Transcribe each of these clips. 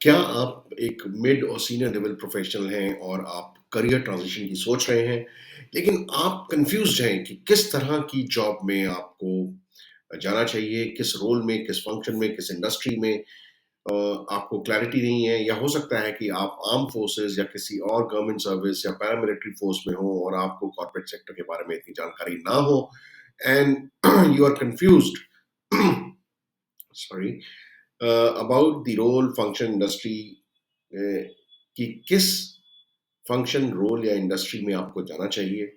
क्या आप एक मिड और सीनियर लेवल प्रोफेशनल हैं और आप करियर ट्रांजिशन की सोच रहे हैं, लेकिन आप कन्फ्यूज़्ड हैं कि किस तरह की जॉब में आपको जाना चाहिए, किस रोल में, किस फंक्शन में, किस इंडस्ट्री में आपको क्लैरिटी नहीं है या हो सकता है कि आप आर्म फोर्सेस या किसी और गवर्नमेंट सर्विस या पैरामिलिट्री फोर्स में हो और आपको कॉर्पोरेट सेक्टर के बारे में इतनी जानकारी ना हो and you are confused sorry about the role, function, industry कि किस फंक्शन, रोल या इंडस्ट्री में आपको जाना चाहिए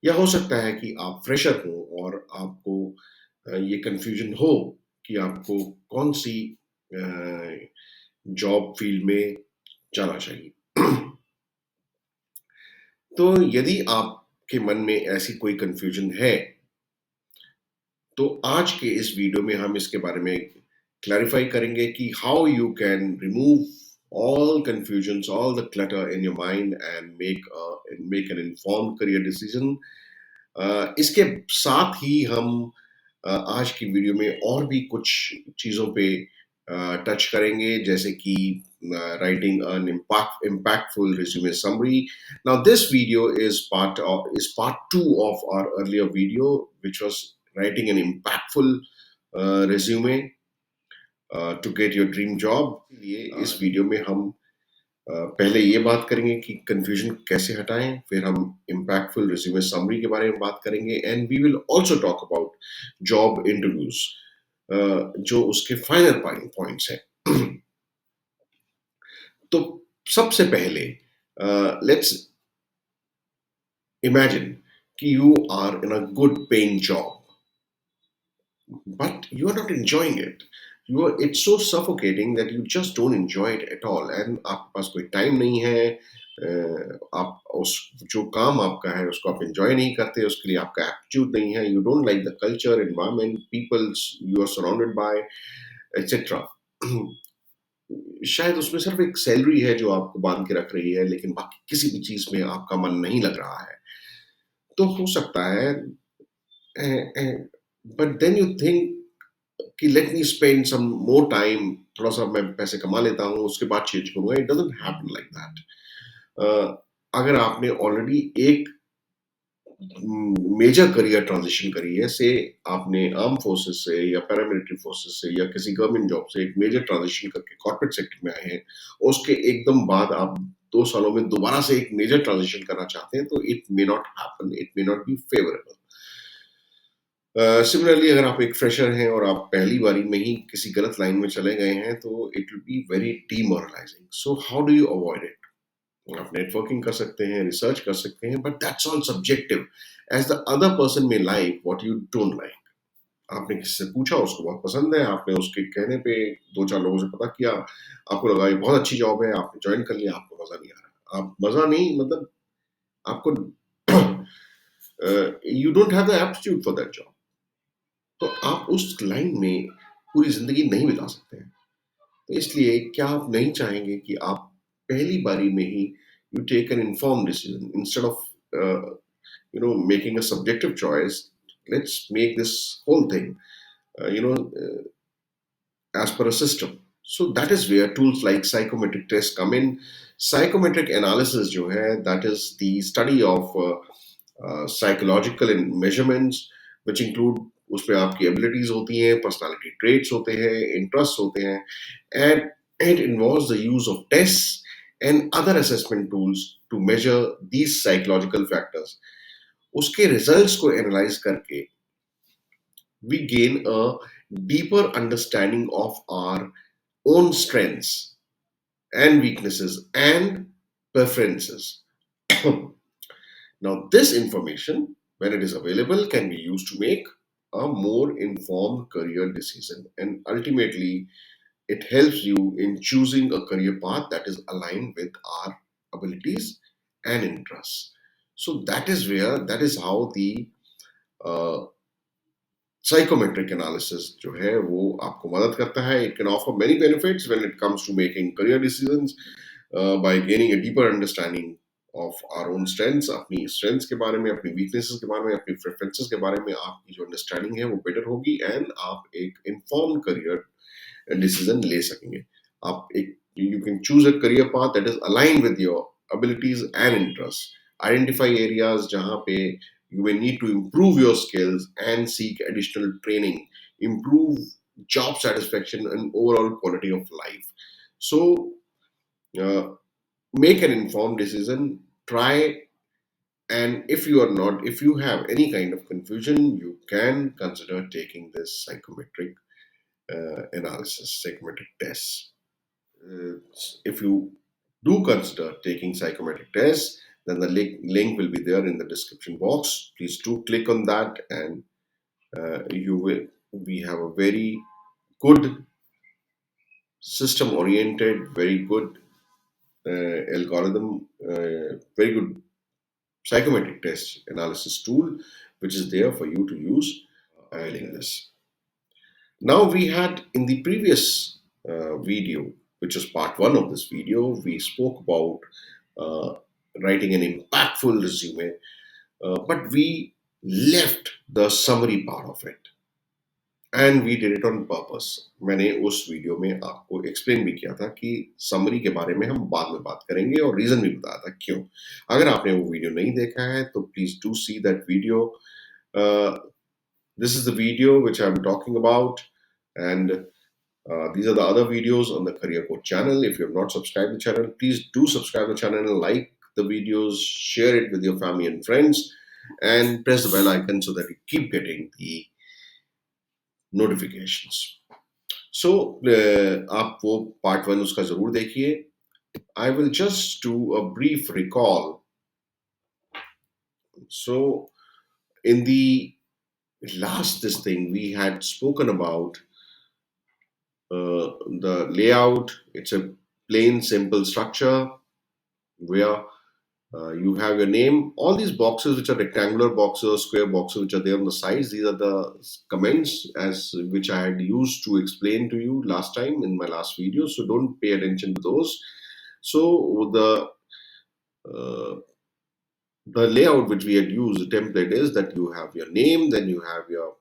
या हो सकता है कि आप फ्रेशर हो और आपको ये कन्फ्यूजन हो कि आपको कौन सी जॉब फील्ड में जाना चाहिए। तो यदि आपके मन में ऐसी कोई कन्फ्यूजन है, तो आज के इस वीडियो में हम इसके बारे में क्लैरिफाई करेंगे कि how you can remove all confusions, all the clutter in your mind and make an informed career decision. इसके साथ ही हम आज की वीडियो में और भी कुछ चीज़ों पे टच करेंगे जैसे कि writing an impactful resume summary. Now this video is part 2 of our earlier video, which was writing an impactful resume to get your dream job. ये इस वीडियो में हम पहले ये बात करेंगे कि कन्फ्यूजन कैसे हटाएं, फिर हम इम्पैक्टफुल रिज्यूमे समरी के बारे में बात करेंगे and we will also talk about job interviews जो उसके फाइनल पॉइंट्स हैं। तो सबसे पहले लेट्स इमेजिन कि you are in a good paying job but you are not enjoying it. It's so suffocating that you just don't enjoy it at all. And आपके पास कोई time नहीं है, आप उस जो काम आपका है उसको आप enjoy नहीं करते, उसके लिए आपका एप्टीट्यूड नहीं है, you don't like the culture, environment, people you are surrounded by, etc. शायद उसमें सिर्फ एक सैलरी है जो आपको बांध के रख रही है, लेकिन बाकी किसी भी चीज में आपका मन नहीं लग रहा है। तो हो सकता है, बट देन यू थिंक कि let me spend some more time, थोड़ा-सा मैं पैसे कमा लेता हूँ, उसके बाद चेंज करूँगा। It doesn't happen like that. अगर आपने ऑलरेडी एक मेजर करियर ट्रांजिशन करी है, से आपने आर्म फोर्सेस से या पैरामिलिट्री फोर्सेस से या किसी गवर्नमेंट जॉब से एक मेजर ट्रांजिशन करके कॉर्पोरेट सेक्टर में आए हैं, उसके एकदम बाद आप 2 सालों में दोबारा से एक मेजर ट्रांजिशन करना चाहते हैं, तो it may not happen, it may not be favourable. Similarly अगर आप एक फ्रेशर हैं और आप पहली बारी में ही किसी गलत लाइन में चले गए हैं, तो it will be very demoralising. So how do you avoid it? आप नेटवर्किंग कर सकते हैं, रिसर्च कर सकते हैं, but that's all subjective, as the other person may like what you don't like. आपने किसी से पूछा, उसको बहुत पसंद है, आपने उसके कहने पे 2-4 लोगों से पता किया, आपको लगा ये बहुत अच्छी जॉब है, आपने ज्वाइन कर लिया, आपको मजा नहीं आ रहा। आप मजा नहीं मतलब आपको you don't have the aptitude for that job. तो आप उस लाइन में पूरी ज़िंदगी नहीं बिता सकते हैं। तो इसलिए क्या आप नहीं चाहेंगे कि आप पहली बारी में ही you take an informed decision instead of making a subjective choice, let's make this whole thing you know as per a system. So that is where tools like psychometric tests come in. Psychometric analysis जो है, that is the study of psychological measurements which include, उसमें आपकी abilities होती हैं, personality traits होते हैं, interests होते हैं, and it involves the use of tests and other assessment tools to measure these psychological factors. उसके results को analyze करके we gain a deeper understanding of our own strengths and weaknesses and preferences. Now, this information, when it is available, can be used to make a more informed career decision, and ultimately, it helps you in choosing a career path that is aligned with our abilities and interests. So that is how the uh, psychometric analysis जो है वो आपको मदद करता है। It can offer many benefits when it comes to making career decisions by gaining a deeper understanding of our own strengths, अपनी strengths के बारे में, अपनी वीकनेसेस के बारे में, अपनी प्रेफरेंसेस के बारे में आपकी जो अंडरस्टैंडिंग है वो बेटर होगी एंड आप एक इन्फॉर्म्ड करियर डिसीजन ले सकेंगे। आप एक You can choose a career path that is aligned with your abilities and interests. Identify areas jahan pe you may need to improve your skills and seek additional training, improve job satisfaction and overall quality of life. So uh, make an informed decision. Try, and if you have any kind of confusion, you can consider taking this psychometric analysis, psychometric test. Uh, if you do consider taking psychometric tests, then the link will be there in the description box. Please do click on that, and you will. We have a very good system oriented, very good algorithm, very good psychometric test analysis tool, which is there for you to use. Adding this. Now we had in the previous video, which was part one of this video, we spoke about uh, writing an impactful resume, but we left the summary part of it, and we did it on purpose. मैंने उस video में आपको explain भी किया था कि summary के बारे में हम बाद में बात करेंगे और रीजन भी बताया था क्यों. अगर आपने वो वीडियो नहीं देखा है तो please do see that video. This is the video which I'm talking about, and these are the other videos on the Career Coach channel. If you have not subscribed the channel, please do subscribe the channel, like the videos, share it with your family and friends, and press the bell icon so that you keep getting the notifications. So आप वो part one उसका जरूर देखिए. I will just do a brief recall. So in the last this thing we had spoken about the layout. It's a plain, simple structure where you have your name. All these boxes, which are rectangular boxes, square boxes, which are there on the sides, these are the comments as which I had used to explain to you last time in my last video. So don't pay attention to those. So uh, the layout which we had used, the template is that you have your name, then you have your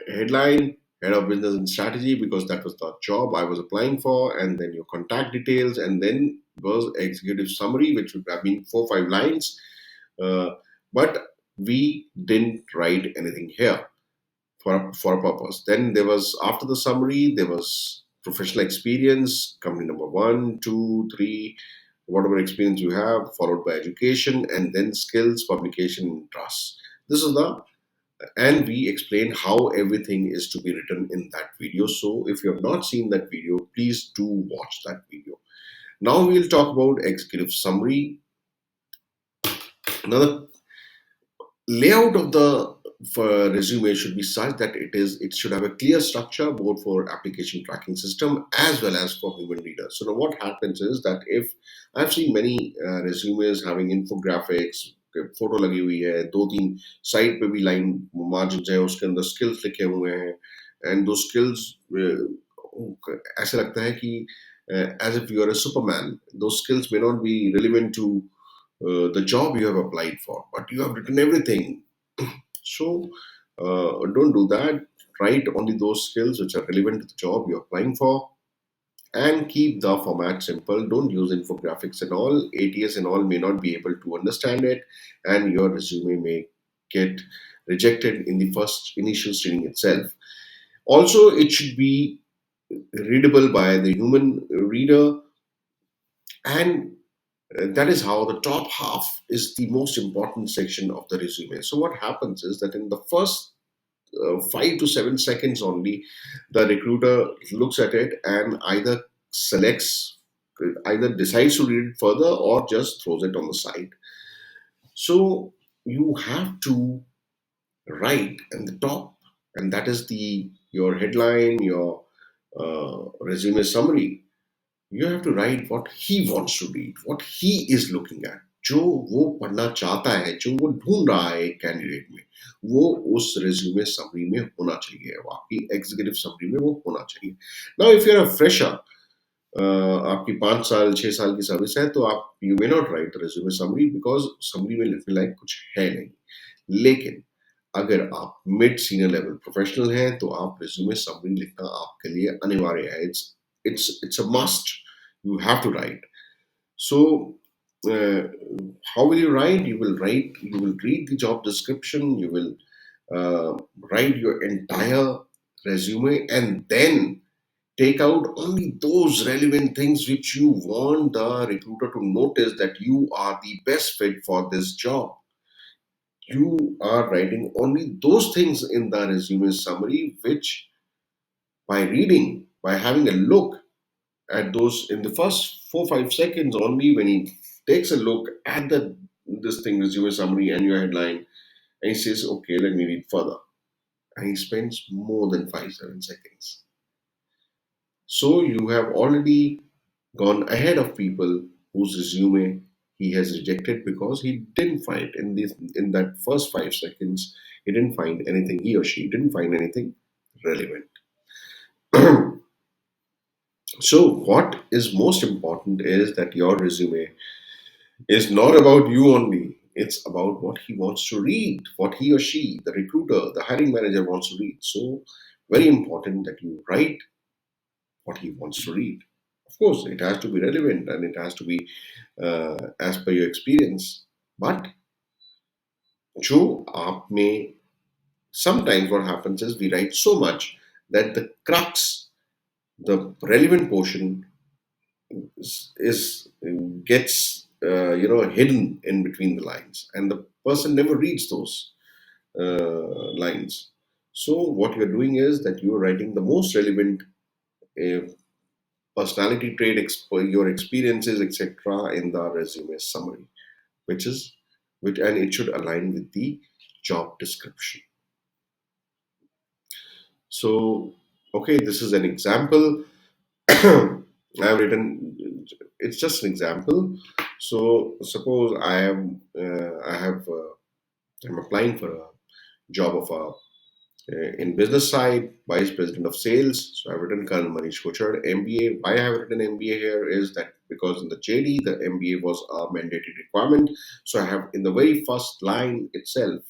headline, head of business and strategy, because that was the job I was applying for, and then your contact details, and then was executive summary, which would have been 4 5 lines. Uh, but we didn't write anything here for a purpose. Then there was, after the summary, there was professional experience, company number one, two, three, whatever experience you have, followed by education, and then skills, publication, trust. This is the, and we explain how everything is to be written in that video. So if you have not seen that video, please do watch that video. Now we'll talk about executive summary. Now the layout of the for resume should be such that it should have a clear structure both for application tracking system as well as for human readers. So now what happens is that if I've seen many resumes having infographics, photo लगी हुई है, दो तीन side पे भी line margin है, उसके अंदर स्किल्स लिखे हुए हैं, एंड दो स्किल्स ऐसे लगता है कि as if you are a superman. Those skills may not be relevant to the job you have applied for, but you have written everything. So don't do that. Write only those skills which are relevant to the job you're applying for, and keep the format simple. Don't use infographics and all. ATS and all may not be able to understand it, and your resume may get rejected in the first initial screening itself. Also, it should be readable by the human reader, and that is how the top half is the most important section of the resume. So what happens is that in the first 5 to 7 seconds only, the recruiter looks at it and either decides to read it further or just throws it on the side. So you have to write in the top, and that is the your headline, your resume summary. You have to write what he wants to read, what he is looking at. जो वो पढ़ना चाहता है, जो वो ढूंढ रहा है एक कैंडिडेट में, वो उस रेज्यूमे समरी में होना चाहिए, वो आपकी एग्जीक्यूटिव समरी में वो होना चाहिए. Now if you are a fresher, आपकी 5 साल 6 साल की सर्विस है, तो आप you may not right resume summary, because summary में लिखने लायक कुछ है नहीं. लेकिन अगर आप मिड सीनियर लेवल प्रोफेशनल हैं तो आप रेज्यूमे समरी लिखना आपके लिए अनिवार्य है. It's it's a must. You have to write. So, uh, how will you write? You will write. You will read the job description. You will write your entire resume, and then take out only those relevant things which you want the recruiter to notice that you are the best fit for this job. You are writing only those things in the resume summary which, by reading, by having a look at those in the first 4 5 seconds only, when he takes a look at the this thing resume summary and your headline, and he says, okay, let me read further, and he spends more than 5 7 seconds. So you have already gone ahead of people whose resume he has rejected because he didn't find in that first 5 seconds, he didn't find anything, he or she didn't find anything relevant. So what is most important is that your resume is not about you only. It's about what he wants to read, what he or she, the recruiter, the hiring manager wants to read. So very important that you write what he wants to read. Of course, it has to be relevant and it has to be as per your experience. But जो आप में sometimes what happens is we write so much that the crux, the relevant portion is gets hidden in between the lines, and the person never reads those lines. So what you're doing is that you're writing the most relevant uh, personality trait, your experiences, etc., in the resume summary, which is which, and it should align with the job description. So, okay, this is an example. I've written. It's just an example. So, suppose I have, I'm applying for a job of a in business side, vice president of sales. So I've written Colonel Manish Kochhar, MBA. Why I have written MBA here is that because in the JD, the MBA was a mandated requirement. So I have in the very first line itself,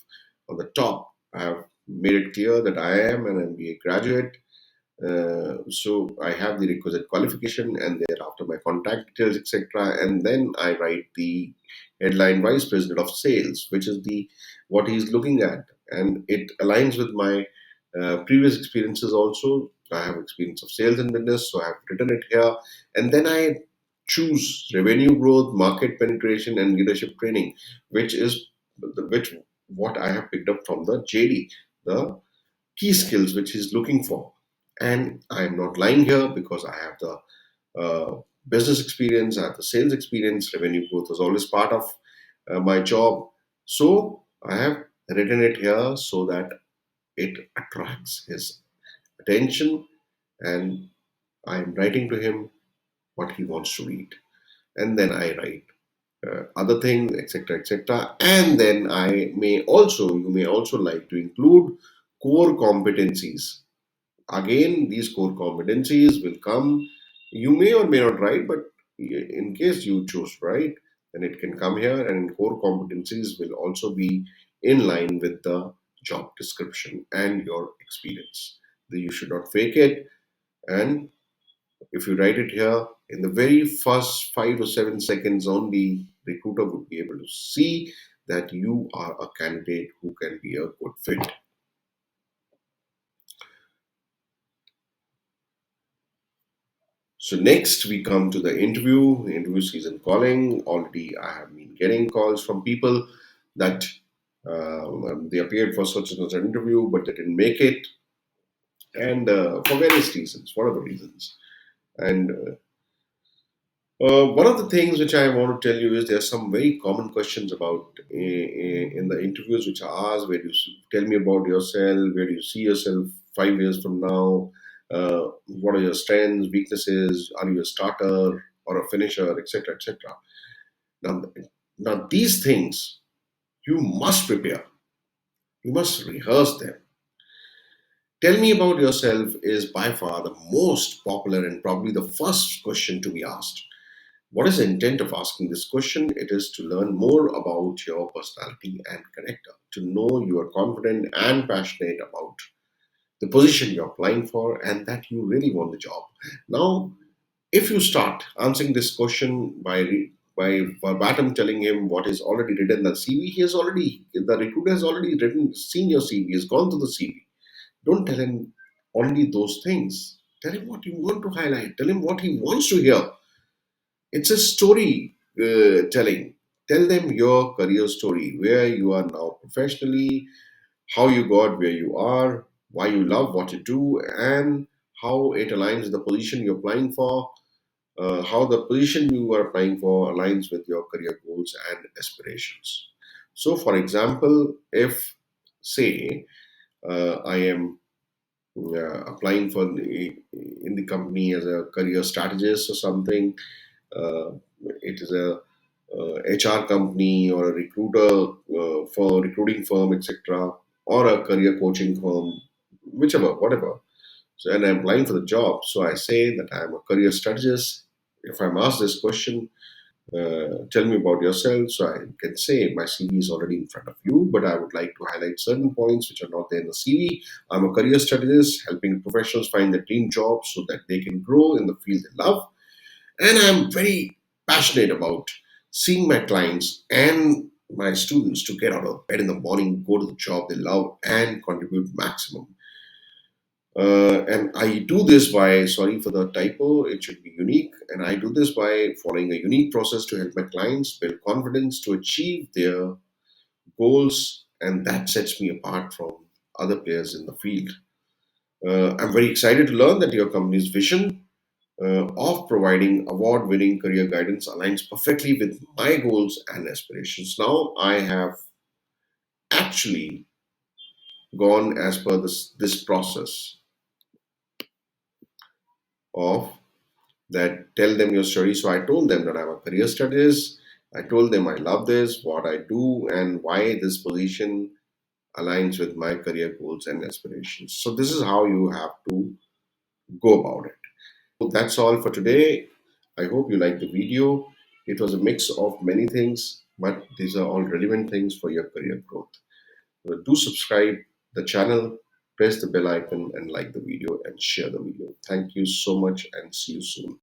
on the top, I have made it clear that I am an MBA graduate. So I have the requisite qualification, and thereafter my contact details, etc. And then I write the headline vice president of sales, which is the what he's looking at, and it aligns with my previous experiences also. I have experience of sales and business, so I have written it here, and then I choose revenue growth, market penetration, and leadership training, which is which what I have picked up from the JD, the key skills which he's looking for. And I'm not lying here because I have the business experience, I have the sales experience, revenue growth was always part of my job. So I have written it here so that it attracts his attention, and I'm writing to him what he wants to read. And then I write other things, etc., etc. And then you may also like to include core competencies. Again, these core competencies will come. You may or may not write, but in case you choose to write, then it can come here, and core competencies will also be in line with the job description and your experience. You should not fake it. And if you write it here, in the very first 5 to 7 seconds only, recruiter would be able to see that you are a candidate who can be a good fit. So next we come to the interview season calling. Already I have been getting calls from people that they appeared for such and such an interview, but they didn't make it, and for various reasons, whatever reasons. And one of the things which I want to tell you is there are some very common questions about in the interviews which are asked. Where do you tell me about yourself? Where do you see yourself 5 years from now? What are your strengths, weaknesses? Are you a starter or a finisher, etc., etc. Now, now these things you must prepare. You must rehearse them. Tell me about yourself is by far the most popular and probably the first question to be asked. What is the intent of asking this question? It is to learn more about your personality and character, to know you are confident and passionate about the position you're applying for, and that you really want the job. Now, if you start answering this question by verbatim telling him what is already written in the CV, the recruiter has already seen your CV, has gone through the CV. Don't tell him only those things. Tell him what you want to highlight. Tell him what he wants to hear. It's a story telling. Tell them your career story, where you are now professionally, how you got where you are, why you love what you do, and how it aligns with the position you're applying for, how the position you are applying for aligns with your career goals and aspirations. So, for example, if, say, I am applying for in the company as a career strategist or something, uh, it is a HR company or a recruiter for recruiting firm, etc., or a career coaching firm, whichever, whatever. So, and I'm applying for the job. So I say that I'm a career strategist. If I'm asked this question, tell me about yourself. So I can say my CV is already in front of you, but I would like to highlight certain points which are not there in the CV. I'm a career strategist, helping professionals find their dream job so that they can grow in the field they love. And I'm very passionate about seeing my clients and my students to get out of bed in the morning, go to the job they love, and contribute maximum. And I do this by, sorry for the typo, it should be unique. And I do this by following a unique process to help my clients build confidence to achieve their goals. And that sets me apart from other players in the field. I'm very excited to learn that your company's vision of providing award winning career guidance aligns perfectly with my goals and aspirations. Now, I have actually gone as per this process of that tell them your story. So I told them that I'm a career strategist. I told them I love this, what I do, and why this position aligns with my career goals and aspirations. So this is how you have to go about it. So that's all for today. I hope you liked the video. It was a mix of many things, but these are all relevant things for your career growth. So do subscribe the channel, press the bell icon, and like the video and share the video. Thank you so much, and see you soon.